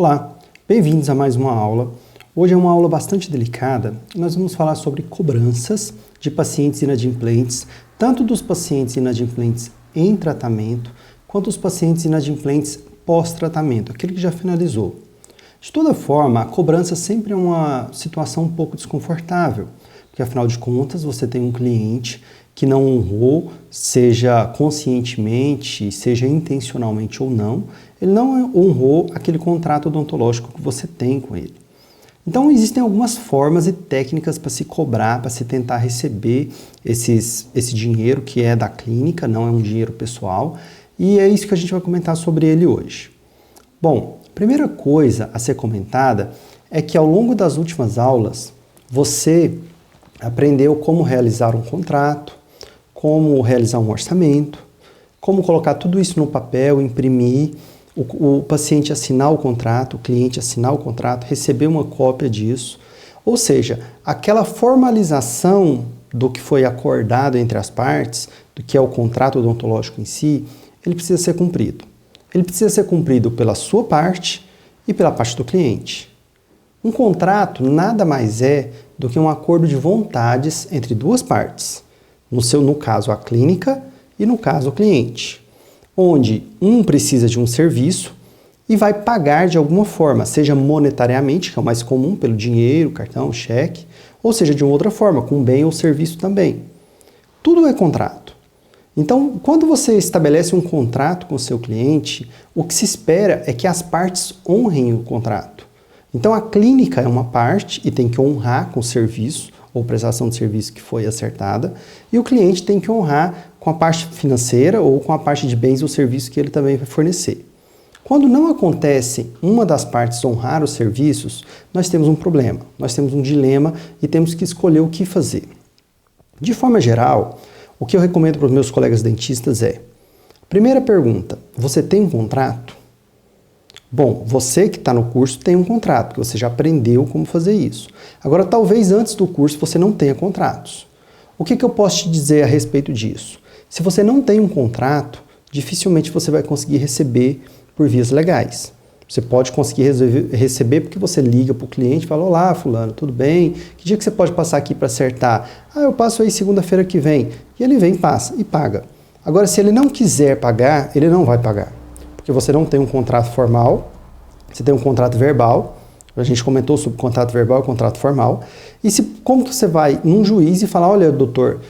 Olá, bem-vindos a mais uma aula. Hoje é uma aula bastante delicada. Nós vamos falar sobre cobranças de pacientes inadimplentes, tanto dos pacientes inadimplentes em tratamento, quanto os pacientes inadimplentes pós-tratamento, aquele que já finalizou. De toda forma, a cobrança sempre é uma situação um pouco desconfortável, porque afinal de contas você tem um cliente que não honrou, seja conscientemente, seja intencionalmente ou não, ele não honrou aquele contrato odontológico que você tem com ele. Então existem algumas formas e técnicas para se cobrar, para se tentar receber esse dinheiro que é da clínica, não é um dinheiro pessoal, e é isso que a gente vai comentar sobre ele hoje. Bom, a primeira coisa a ser comentada é que ao longo das últimas aulas você aprendeu como realizar um contrato, como realizar um orçamento, como colocar tudo isso no papel, imprimir, o paciente assinar o contrato, o cliente assinar o contrato, receber uma cópia disso. Ou seja, aquela formalização do que foi acordado entre as partes, do que é o contrato odontológico em si, ele precisa ser cumprido. Ele precisa ser cumprido pela sua parte e pela parte do cliente. Um contrato nada mais é do que um acordo de vontades entre duas partes. No caso, a clínica e no caso, o cliente. Onde um precisa de um serviço e vai pagar de alguma forma, seja monetariamente, que é o mais comum, pelo dinheiro, cartão, cheque, ou seja de uma outra forma, com bem ou serviço também. Tudo é contrato. Então, quando você estabelece um contrato com o seu cliente, o que se espera é que as partes honrem o contrato. Então, a clínica é uma parte e tem que honrar com o serviço ou prestação de serviço que foi acertada, e o cliente tem que honrar com a parte financeira ou com a parte de bens ou serviços que ele também vai fornecer. Quando não acontece uma das partes honrar os serviços, nós temos um problema, nós temos um dilema e temos que escolher o que fazer. De forma geral, o que eu recomendo para os meus colegas dentistas é: primeira pergunta, você tem um contrato? Bom, você que está no curso tem um contrato, porque você já aprendeu como fazer isso. Agora, talvez antes do curso você não tenha contratos. O que eu posso te dizer a respeito disso? Se você não tem um contrato, dificilmente você vai conseguir receber por vias legais. Você pode conseguir receber porque você liga para o cliente e fala: olá, fulano, tudo bem? Que dia que você pode passar aqui para acertar? Ah, eu passo aí segunda-feira que vem. E ele vem, passa e paga. Agora, se ele não quiser pagar, ele não vai pagar. Porque você não tem um contrato formal, você tem um contrato verbal, a gente comentou sobre contrato verbal e contrato formal, e como que você vai num juiz e falar: olha, doutor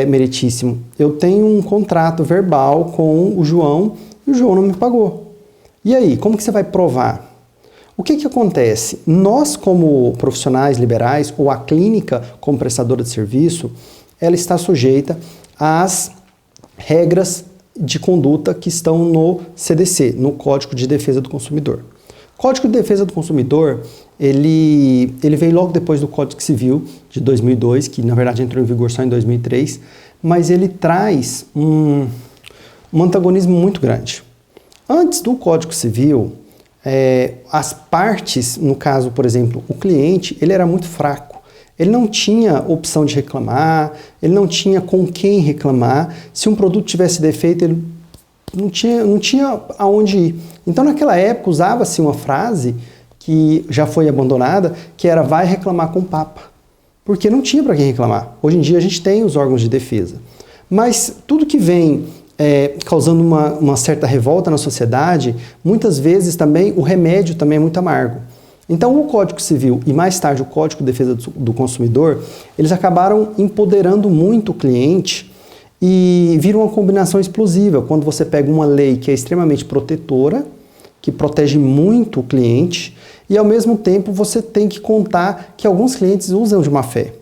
meritíssimo, eu tenho um contrato verbal com o João e o João não me pagou. E aí, como que você vai provar? O que acontece? Nós, como profissionais liberais, ou a clínica como prestadora de serviço, ela está sujeita às regras de conduta que estão no CDC, no Código de Defesa do Consumidor. O Código de Defesa do Consumidor, ele veio logo depois do Código Civil de 2002, que na verdade entrou em vigor só em 2003, mas ele traz um antagonismo muito grande. Antes do Código Civil, as partes, no caso, por exemplo, o cliente, ele era muito fraco. Ele não tinha opção de reclamar, ele não tinha com quem reclamar. Se um produto tivesse defeito, ele não tinha aonde ir. Então, naquela época, usava-se uma frase que já foi abandonada, que era: vai reclamar com o Papa. Porque não tinha para quem reclamar. Hoje em dia, a gente tem os órgãos de defesa. Mas tudo que vem causando uma certa revolta na sociedade, muitas vezes também o remédio também é muito amargo. Então, o Código Civil e mais tarde o Código de Defesa do Consumidor, eles acabaram empoderando muito o cliente e viram uma combinação explosiva. Quando você pega uma lei que é extremamente protetora, que protege muito o cliente, e ao mesmo tempo você tem que contar que alguns clientes usam de má fé.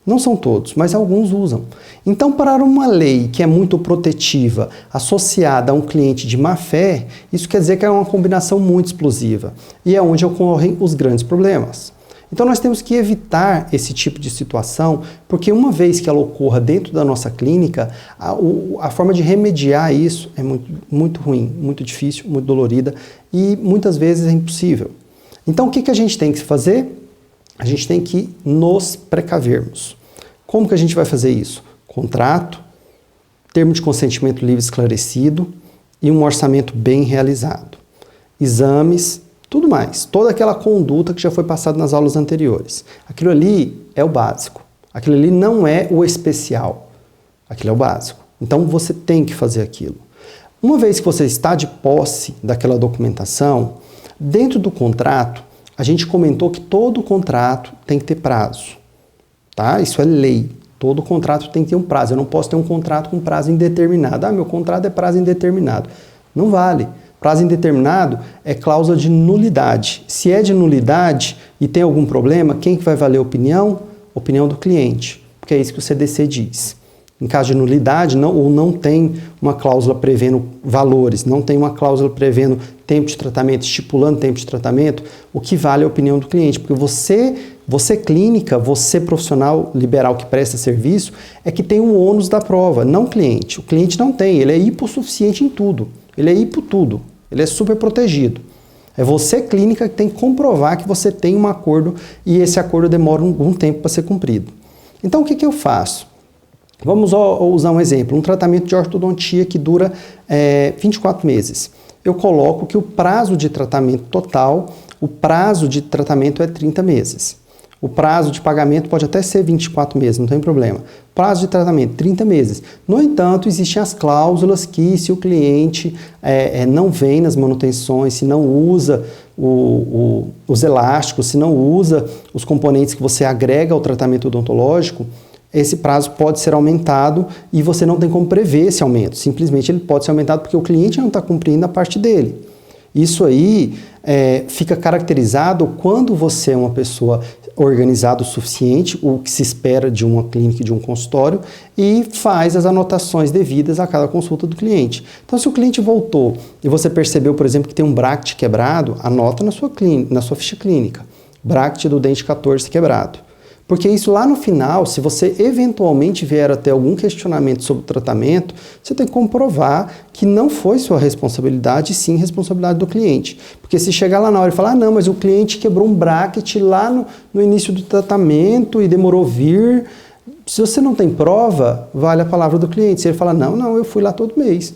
Não são todos, mas alguns usam. Então, para uma lei que é muito protetiva, associada a um cliente de má fé, isso quer dizer que é uma combinação muito explosiva. E é onde ocorrem os grandes problemas. Então, nós temos que evitar esse tipo de situação, porque uma vez que ela ocorra dentro da nossa clínica, a forma de remediar isso é muito ruim, muito difícil, muito dolorida e muitas vezes é impossível. Então, o que a gente tem que fazer? A gente tem que nos precavermos. Como que a gente vai fazer isso? Contrato, termo de consentimento livre esclarecido e um orçamento bem realizado. Exames, tudo mais. Toda aquela conduta que já foi passada nas aulas anteriores. Aquilo ali é o básico. Aquilo ali não é o especial. Aquilo é o básico. Então você tem que fazer aquilo. Uma vez que você está de posse daquela documentação, dentro do contrato, a gente comentou que todo contrato tem que ter prazo. Tá? Isso é lei. Todo contrato tem que ter um prazo. Eu não posso ter um contrato com prazo indeterminado. Ah, meu contrato é prazo indeterminado. Não vale. Prazo indeterminado é cláusula de nulidade. Se é de nulidade e tem algum problema, quem que vai valer a opinião? Opinião do cliente. Porque é isso que o CDC diz. Em caso de nulidade, não tem uma cláusula prevendo valores, não tem uma cláusula prevendo tempo de tratamento, estipulando tempo de tratamento, o que vale é a opinião do cliente. Porque você clínica, você profissional liberal que presta serviço, é que tem o ônus da prova, não o cliente. O cliente não tem, ele é hipossuficiente em tudo. Ele é hipo tudo, ele é super protegido. É você, clínica, que tem que comprovar que você tem um acordo e esse acordo demora algum tempo para ser cumprido. Então, o que eu faço? Vamos usar um exemplo, um tratamento de ortodontia que dura 24 meses. Eu coloco que o prazo de tratamento total, o prazo de tratamento é 30 meses. O prazo de pagamento pode até ser 24 meses, não tem problema. Prazo de tratamento, 30 meses. No entanto, existem as cláusulas que se o cliente não vem nas manutenções, se não usa os elásticos, se não usa os componentes que você agrega ao tratamento odontológico, esse prazo pode ser aumentado e você não tem como prever esse aumento. Simplesmente ele pode ser aumentado porque o cliente não está cumprindo a parte dele. Isso aí fica caracterizado quando você é uma pessoa organizada o suficiente, o que se espera de uma clínica e de um consultório, e faz as anotações devidas a cada consulta do cliente. Então, se o cliente voltou e você percebeu, por exemplo, que tem um bracket quebrado, anota na sua ficha clínica. Bracket do dente 14 quebrado. Porque isso lá no final, se você eventualmente vier a ter algum questionamento sobre o tratamento, você tem que comprovar que não foi sua responsabilidade, e sim responsabilidade do cliente. Porque se chegar lá na hora e falar, não, mas o cliente quebrou um bracket lá no início do tratamento e demorou vir, se você não tem prova, vale a palavra do cliente. Se ele falar, não, eu fui lá todo mês.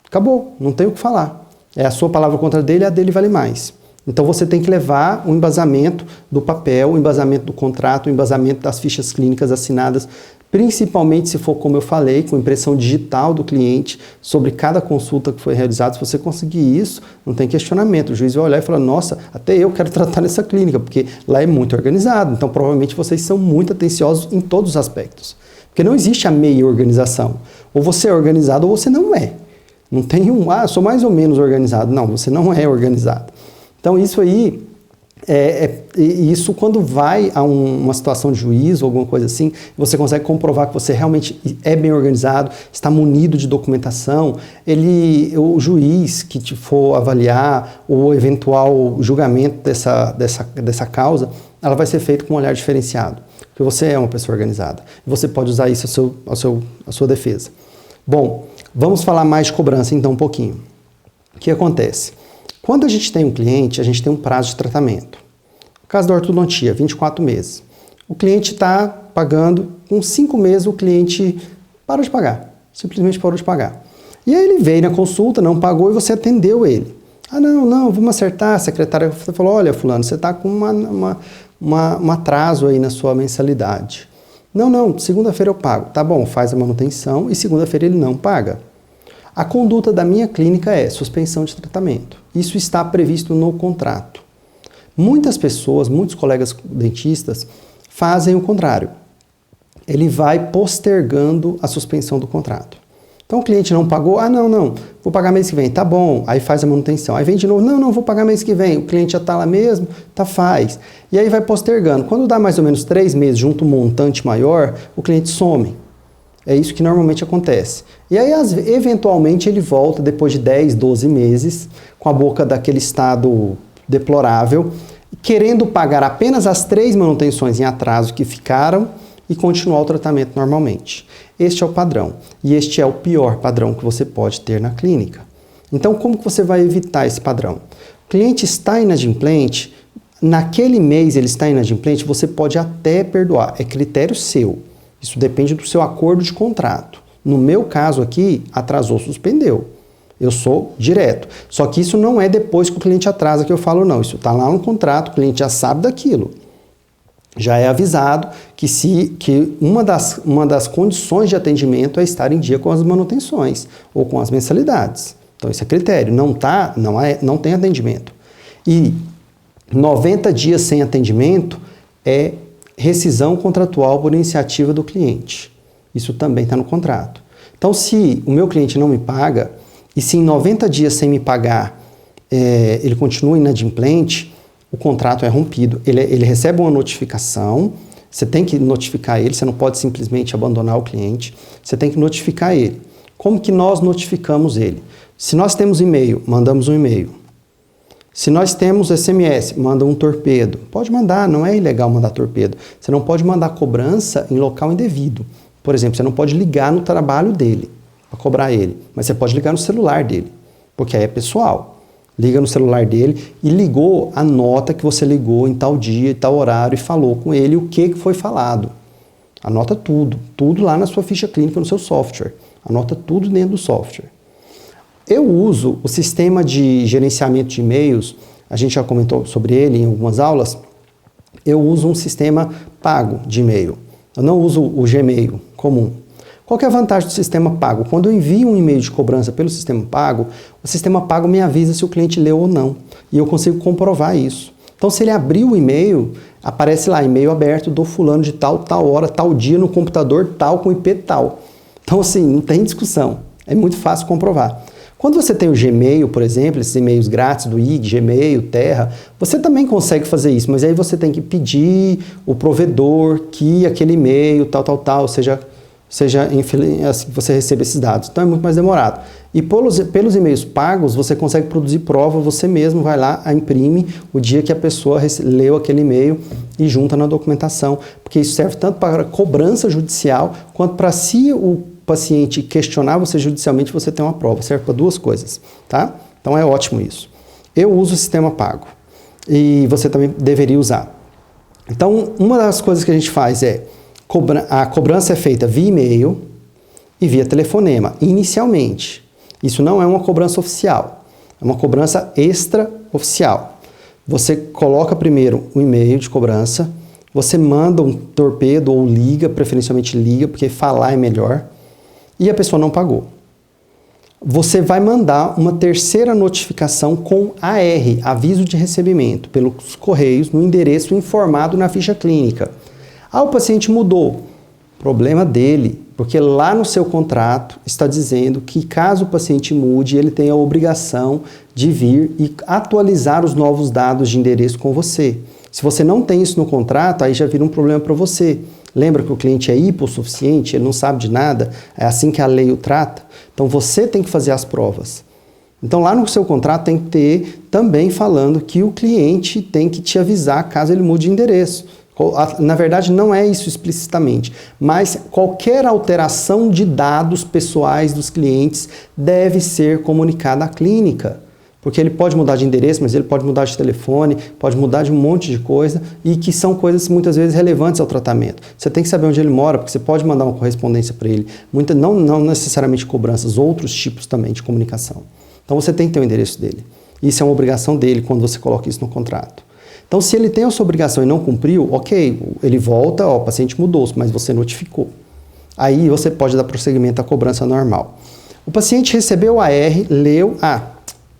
Acabou, não tem o que falar. É a sua palavra contra a dele, a dele vale mais. Então você tem que levar o embasamento do papel, o embasamento do contrato, o embasamento das fichas clínicas assinadas, principalmente se for, como eu falei, com impressão digital do cliente sobre cada consulta que foi realizada. Se você conseguir isso, não tem questionamento. O juiz vai olhar e falar, nossa, até eu quero tratar nessa clínica, porque lá é muito organizado. Então provavelmente vocês são muito atenciosos em todos os aspectos. Porque não existe a meia organização. Ou você é organizado ou você não é. Não tem eu sou mais ou menos organizado. Não, você não é organizado. Então, isso aí, isso quando vai a uma situação de juízo ou alguma coisa assim, você consegue comprovar que você realmente é bem organizado, está munido de documentação, o juiz que te for avaliar o eventual julgamento dessa causa, ela vai ser feita com um olhar diferenciado, porque você é uma pessoa organizada. E você pode usar isso à sua defesa. Bom, vamos falar mais de cobrança então um pouquinho. O que acontece? Quando a gente tem um cliente, a gente tem um prazo de tratamento. No caso da ortodontia, 24 meses. O cliente está pagando, com 5 meses o cliente parou de pagar, simplesmente parou de pagar. E aí ele veio na consulta, não pagou e você atendeu ele. Ah, não, vamos acertar. A secretária falou, olha, fulano, você está com um atraso aí na sua mensalidade. Não, segunda-feira eu pago. Tá bom, faz a manutenção e segunda-feira ele não paga. A conduta da minha clínica é suspensão de tratamento. Isso está previsto no contrato. Muitas pessoas, muitos colegas dentistas, fazem o contrário. Ele vai postergando a suspensão do contrato. Então o cliente não pagou, não, vou pagar mês que vem, tá bom, aí faz a manutenção. Aí vem de novo, não, vou pagar mês que vem, o cliente já está lá mesmo, faz. E aí vai postergando. Quando dá mais ou menos 3 meses junto um montante maior, o cliente some. É isso que normalmente acontece. E aí, eventualmente, ele volta depois de 10, 12 meses, com a boca daquele estado deplorável, querendo pagar apenas as 3 manutenções em atraso que ficaram e continuar o tratamento normalmente. Este é o padrão. E este é o pior padrão que você pode ter na clínica. Então, como que você vai evitar esse padrão? O cliente está inadimplente, naquele mês ele está inadimplente, você pode até perdoar. É critério seu. Isso depende do seu acordo de contrato. No meu caso aqui, atrasou, suspendeu. Eu sou direto. Só que isso não é depois que o cliente atrasa que eu falo não. Isso está lá no contrato, o cliente já sabe daquilo. Já é avisado que uma das condições de atendimento é estar em dia com as manutenções ou com as mensalidades. Então, esse é critério. Não tem atendimento. E 90 dias sem atendimento é rescisão contratual por iniciativa do cliente. Isso também está no contrato. Então, se o meu cliente não me paga, e se em 90 dias sem me pagar ele continua inadimplente, o contrato é rompido. Ele recebe uma notificação, você tem que notificar ele, você não pode simplesmente abandonar o cliente, você tem que notificar ele. Como que nós notificamos ele? Se nós temos e-mail, mandamos um e-mail. Se nós temos SMS, manda um torpedo. Pode mandar, não é ilegal mandar torpedo. Você não pode mandar cobrança em local indevido. Por exemplo, você não pode ligar no trabalho dele para cobrar ele, mas você pode ligar no celular dele, porque aí é pessoal. Liga no celular dele e ligou, anota que você ligou em tal dia, em tal horário e falou com ele o que foi falado. Anota tudo lá na sua ficha clínica, no seu software. Anota tudo dentro do software. Eu uso o sistema de gerenciamento de e-mails, a gente já comentou sobre ele em algumas aulas, eu uso um sistema pago de e-mail. Eu não uso o Gmail comum. Qual que é a vantagem do sistema pago? Quando eu envio um e-mail de cobrança pelo sistema pago, o sistema pago me avisa se o cliente leu ou não. E eu consigo comprovar isso. Então, se ele abrir o e-mail, aparece lá, e-mail aberto do fulano de tal hora, tal dia, no computador tal, com IP tal. Então, assim, não tem discussão. É muito fácil comprovar. Quando você tem o Gmail, por exemplo, esses e-mails grátis do IG, Gmail, Terra, você também consegue fazer isso, mas aí você tem que pedir o provedor que aquele e-mail, seja assim, você receba esses dados. Então é muito mais demorado. E pelos e-mails pagos, você consegue produzir prova, você mesmo vai lá, imprime o dia que a pessoa leu aquele e-mail e junta na documentação, porque isso serve tanto para cobrança judicial, quanto para se o paciente questionar você judicialmente, você tem uma prova. Serve para duas coisas, tá? Então é ótimo isso. Eu uso o sistema pago e você também deveria usar. Então, uma das coisas que a gente faz é a cobrança é feita via e-mail e via telefonema, inicialmente. Isso não é uma cobrança oficial, é uma cobrança extraoficial. Você coloca primeiro o e-mail de cobrança, você manda um torpedo ou liga, preferencialmente liga, porque falar é melhor, e a pessoa não pagou. Você vai mandar uma terceira notificação com AR, aviso de recebimento, pelos correios, no endereço informado na ficha clínica. O paciente mudou. Problema dele, porque lá no seu contrato está dizendo que caso o paciente mude, ele tem a obrigação de vir e atualizar os novos dados de endereço com você. Se você não tem isso no contrato, aí já vira um problema para você. Lembra que o cliente é hipossuficiente, ele não sabe de nada, é assim que a lei o trata? Então você tem que fazer as provas. Então lá no seu contrato tem que ter também falando que o cliente tem que te avisar caso ele mude de endereço. Na verdade não é isso explicitamente, mas qualquer alteração de dados pessoais dos clientes deve ser comunicada à clínica. Porque ele pode mudar de endereço, mas ele pode mudar de telefone, pode mudar de um monte de coisa e que são coisas muitas vezes relevantes ao tratamento. Você tem que saber onde ele mora, porque você pode mandar uma correspondência para ele. Não necessariamente cobranças, outros tipos também de comunicação. Então você tem que ter o endereço dele. Isso é uma obrigação dele quando você coloca isso no contrato. Então se ele tem a sua obrigação e não cumpriu, ok, ele volta, o paciente mudou, mas você notificou. Aí você pode dar prosseguimento à cobrança normal. O paciente recebeu a AR, leu,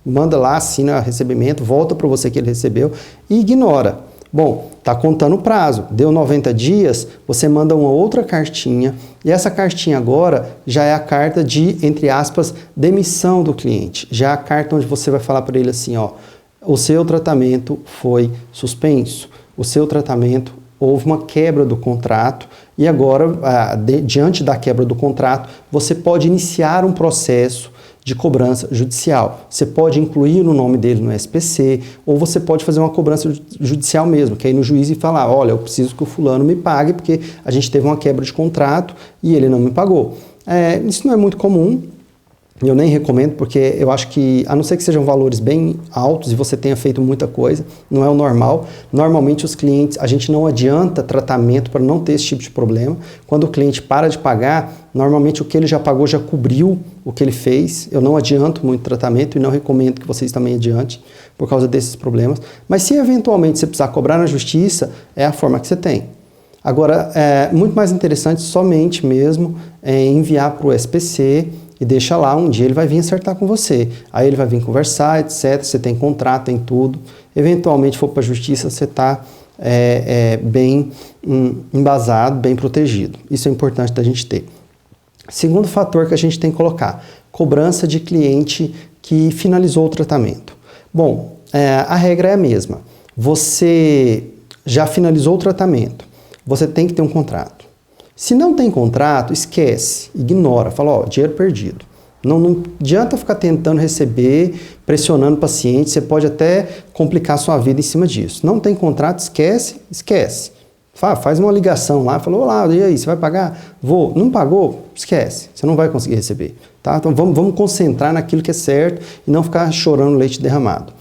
manda lá, assina recebimento, volta para você que ele recebeu e ignora. Bom, está contando o prazo, deu 90 dias, você manda uma outra cartinha e essa cartinha agora já é a carta de, entre aspas, demissão do cliente. Já é a carta onde você vai falar para ele assim, o seu tratamento foi suspenso, o seu tratamento houve uma quebra do contrato e agora, diante da quebra do contrato, você pode iniciar um processo de cobrança judicial. Você pode incluir o nome dele no SPC, ou você pode fazer uma cobrança judicial mesmo, que é ir no juiz e falar, olha, eu preciso que o fulano me pague, porque a gente teve uma quebra de contrato e ele não me pagou. Isso não é muito comum, Eu nem recomendo, porque eu acho que, a não ser que sejam valores bem altos e você tenha feito muita coisa, não é o normal. Normalmente os clientes, a gente não adianta tratamento para não ter esse tipo de problema. Quando o cliente para de pagar, normalmente o que ele já pagou já cobriu o que ele fez. Eu não adianto muito tratamento e não recomendo que vocês também adiantem por causa desses problemas. Mas se eventualmente você precisar cobrar na justiça, é a forma que você tem. Agora, é muito mais interessante somente mesmo enviar para o SPC e deixa lá, um dia ele vai vir acertar com você. Aí ele vai vir conversar, etc. Você tem contrato, tem tudo. Eventualmente for para a justiça, você está bem embasado, bem protegido. Isso é importante da gente ter. Segundo fator que a gente tem que colocar, cobrança de cliente que finalizou o tratamento. Bom, a regra é a mesma. Você já finalizou o tratamento, você tem que ter um contrato. Se não tem contrato, esquece, ignora, fala, ó, dinheiro perdido. Não adianta ficar tentando receber, pressionando o paciente, você pode até complicar a sua vida em cima disso. Não tem contrato, esquece. Faz uma ligação lá, falou, olá, e aí, você vai pagar? Vou. Não pagou? Esquece, você não vai conseguir receber. Tá? Então vamos concentrar naquilo que é certo e não ficar chorando leite derramado.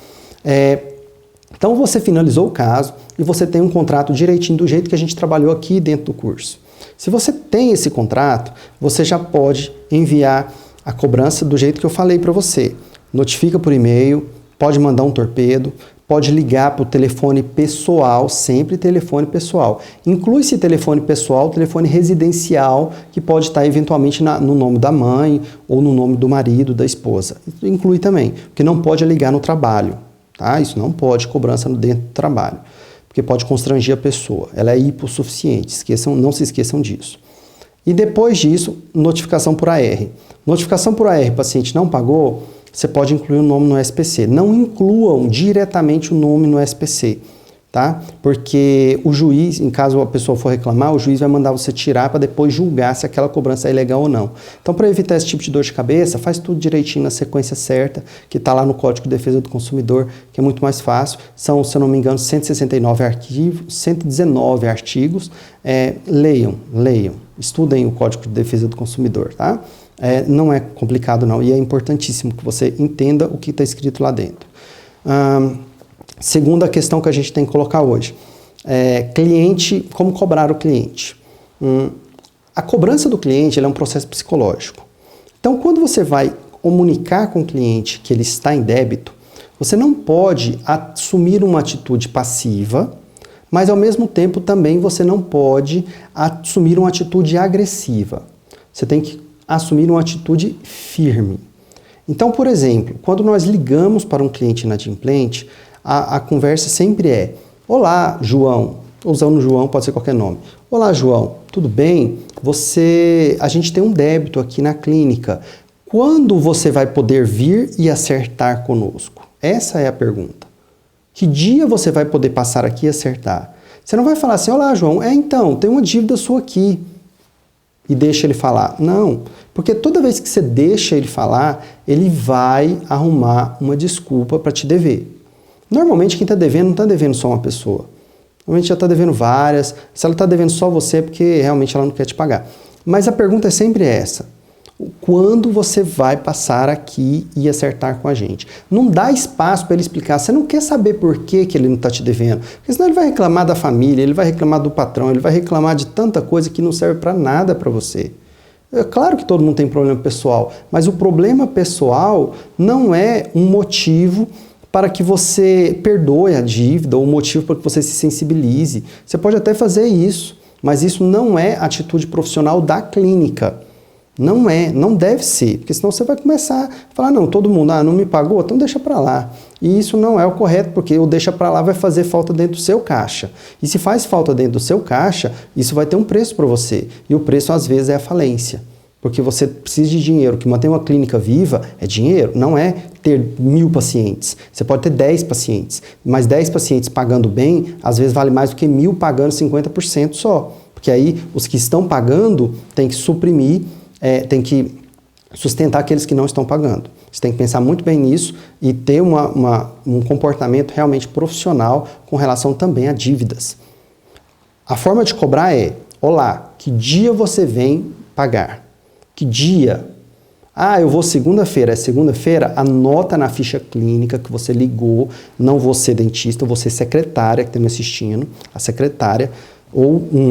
Então você finalizou o caso e você tem um contrato direitinho do jeito que a gente trabalhou aqui dentro do curso. Se você tem esse contrato, você já pode enviar a cobrança do jeito que eu falei para você. Notifica por e-mail, pode mandar um torpedo, pode ligar para o telefone pessoal, sempre telefone pessoal. Inclui esse telefone pessoal, telefone residencial, que pode estar eventualmente no nome da mãe ou no nome do marido, da esposa. Inclui também, porque não pode ligar no trabalho. Tá? Isso não pode, cobrança dentro do trabalho, porque pode constranger a pessoa. Ela é hipossuficiente, não se esqueçam disso. E depois disso, notificação por AR. Notificação por AR, paciente não pagou, você pode incluir o nome no SPC. Não incluam diretamente o nome no SPC, tá? Porque o juiz, em caso a pessoa for reclamar, o juiz vai mandar você tirar para depois julgar se aquela cobrança é ilegal ou não. Então, para evitar esse tipo de dor de cabeça, faz tudo direitinho na sequência certa, que está lá no Código de Defesa do Consumidor, que é muito mais fácil. São, se eu não me engano, 169 arquivos, 119 artigos. Leiam, estudem o Código de Defesa do Consumidor, tá? Não é complicado não, e é importantíssimo que você entenda o que está escrito lá dentro. Segunda questão que a gente tem que colocar hoje, cliente, como cobrar o cliente? A cobrança do cliente é um processo psicológico. Então, quando você vai comunicar com o cliente que ele está em débito, você não pode assumir uma atitude passiva, mas ao mesmo tempo também você não pode assumir uma atitude agressiva. Você tem que assumir uma atitude firme. Então, por exemplo, quando nós ligamos para um cliente inadimplente, a conversa sempre é: olá, João, usando João, pode ser qualquer nome. Olá, João, tudo bem? A gente tem um débito aqui na clínica. Quando você vai poder vir e acertar conosco? Essa é a pergunta. Que dia você vai poder passar aqui e acertar? Você não vai falar assim: olá, João, então, tem uma dívida sua aqui. E deixa ele falar. Não, porque toda vez que você deixa ele falar, ele vai arrumar uma desculpa para te dever. Normalmente quem está devendo não está devendo só uma pessoa. Normalmente já está devendo várias. Se ela está devendo só você é porque realmente ela não quer te pagar. Mas a pergunta é sempre essa: quando você vai passar aqui e acertar com a gente? Não dá espaço para ele explicar. Você não quer saber por que ele não está te devendo. Porque senão ele vai reclamar da família, ele vai reclamar do patrão, ele vai reclamar de tanta coisa que não serve para nada para você. É claro que todo mundo tem problema pessoal, mas o problema pessoal não é um motivo para que você perdoe a dívida ou um motivo para que você se sensibilize. Você pode até fazer isso, mas isso não é atitude profissional da clínica. Não deve ser, porque senão você vai começar a falar: não, todo mundo, não me pagou, então deixa para lá. E isso não é o correto, porque o deixa para lá vai fazer falta dentro do seu caixa. E se faz falta dentro do seu caixa, isso vai ter um preço para você. E o preço às vezes é a falência. Porque você precisa de dinheiro, que manter uma clínica viva é dinheiro, não é ter 1000 pacientes. Você pode ter 10 pacientes, mas 10 pacientes pagando bem, às vezes vale mais do que 1000 pagando 50% só. Porque aí os que estão pagando têm que suprimir, tem que sustentar aqueles que não estão pagando. Você tem que pensar muito bem nisso e ter um comportamento realmente profissional com relação também a dívidas. A forma de cobrar é: olá, que dia você vem pagar? Que dia? Ah, eu vou segunda-feira. É segunda-feira? Anota na ficha clínica que você ligou. Não vou ser dentista, eu vou ser secretária que está me assistindo, a secretária, ou um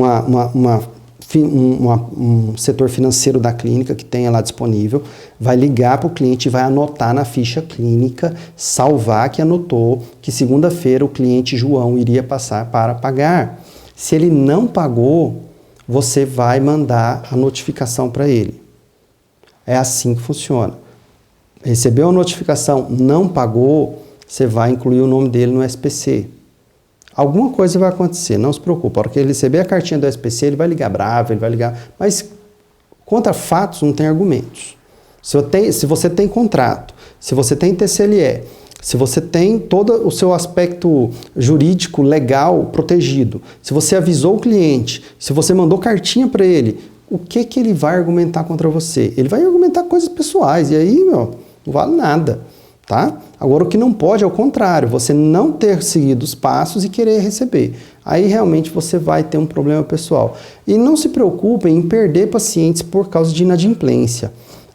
setor financeiro da clínica que tenha lá disponível, vai ligar para o cliente e vai anotar na ficha clínica, salvar que anotou que segunda-feira o cliente João iria passar para pagar. Se ele não pagou, você vai mandar a notificação para ele. É assim que funciona. Recebeu a notificação, não pagou, você vai incluir o nome dele no SPC. Alguma coisa vai acontecer, não se preocupe. A hora que ele receber a cartinha do SPC, ele vai ligar bravo, ele vai ligar... Mas contra fatos não tem argumentos. Se você tem contrato, se você tem TCLE, se você tem todo o seu aspecto jurídico, legal, protegido, se você avisou o cliente, se você mandou cartinha para ele, o que ele vai argumentar contra você? Ele vai argumentar coisas pessoais, e aí, não vale nada, tá? Agora, o que não pode é o contrário, você não ter seguido os passos e querer receber. Aí, realmente, você vai ter um problema pessoal. E não se preocupem em perder pacientes por causa de inadimplência.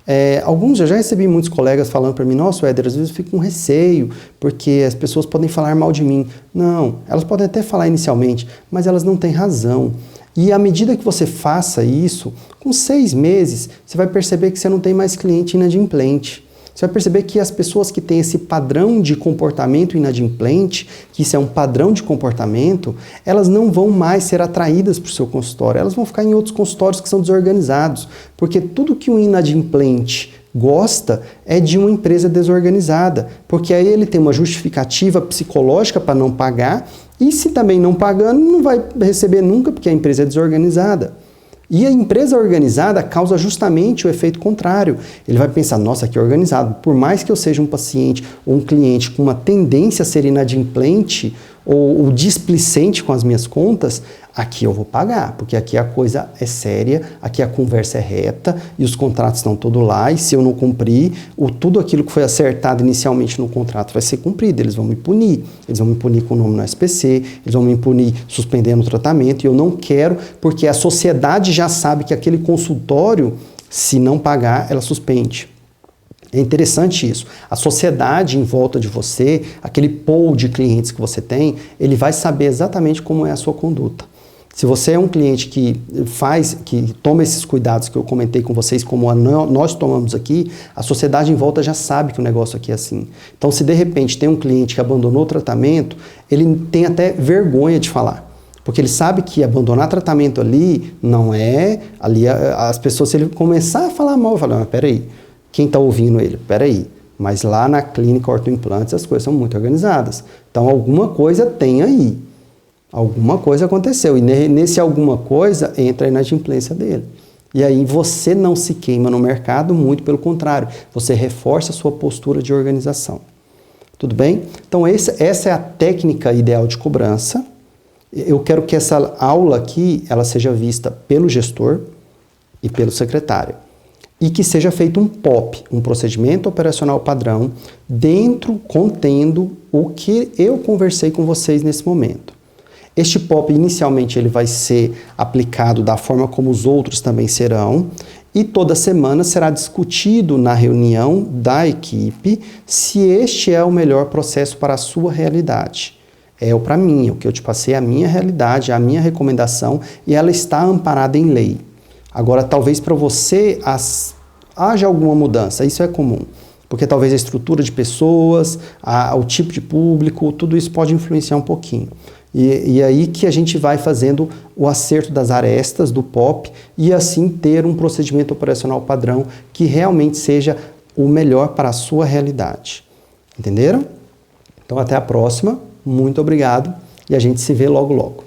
Eu já recebi muitos colegas falando para mim, nossa, Éder, às vezes eu fico com receio, porque as pessoas podem falar mal de mim. Não, elas podem até falar inicialmente, mas elas não têm razão. E à medida que você faça isso, com 6 meses, você vai perceber que você não tem mais cliente inadimplente. Você vai perceber que as pessoas que têm esse padrão de comportamento inadimplente, que isso é um padrão de comportamento, elas não vão mais ser atraídas para o seu consultório, elas vão ficar em outros consultórios que são desorganizados, porque tudo que um inadimplente gosta é de uma empresa desorganizada, porque aí ele tem uma justificativa psicológica para não pagar, e se também não pagando, não vai receber nunca, porque a empresa é desorganizada. E a empresa organizada causa justamente o efeito contrário. Ele vai pensar, nossa, que organizado. Por mais que eu seja um paciente ou um cliente com uma tendência a ser inadimplente ou displicente com as minhas contas, aqui eu vou pagar, porque aqui a coisa é séria, aqui a conversa é reta e os contratos estão todos lá, e se eu não cumprir, tudo aquilo que foi acertado inicialmente no contrato vai ser cumprido, eles vão me punir com o nome no SPC, eles vão me punir suspendendo o tratamento, e eu não quero, porque a sociedade já sabe que aquele consultório, se não pagar, ela suspende. É interessante isso. A sociedade em volta de você, aquele pool de clientes que você tem, ele vai saber exatamente como é a sua conduta. Se você é um cliente que toma esses cuidados que eu comentei com vocês, como nós tomamos aqui, a sociedade em volta já sabe que o negócio aqui é assim. Então, se de repente tem um cliente que abandonou o tratamento, ele tem até vergonha de falar. Porque ele sabe que abandonar tratamento ali não é... Ali as pessoas, se ele começar a falar mal, falar, mas peraí, quem está ouvindo ele? Peraí, mas lá na clínica ortoimplantes as coisas são muito organizadas. Então alguma coisa tem aí. Alguma coisa aconteceu. E nesse alguma coisa entra a inadimplência dele. E aí você não se queima no mercado, muito pelo contrário. Você reforça a sua postura de organização. Tudo bem? Então essa é a técnica ideal de cobrança. Eu quero que essa aula aqui ela seja vista pelo gestor e pelo secretário. E que seja feito um POP, um procedimento operacional padrão, contendo o que eu conversei com vocês nesse momento. Este POP, inicialmente, ele vai ser aplicado da forma como os outros também serão, e toda semana será discutido na reunião da equipe se este é o melhor processo para a sua realidade. É o para mim, o que eu te passei, a minha realidade, a minha recomendação, e ela está amparada em lei. Agora, talvez para você haja alguma mudança, isso é comum, porque talvez a estrutura de pessoas, o tipo de público, tudo isso pode influenciar um pouquinho. E aí que a gente vai fazendo o acerto das arestas do POP e assim ter um procedimento operacional padrão que realmente seja o melhor para a sua realidade. Entenderam? Então até a próxima, muito obrigado e a gente se vê logo logo.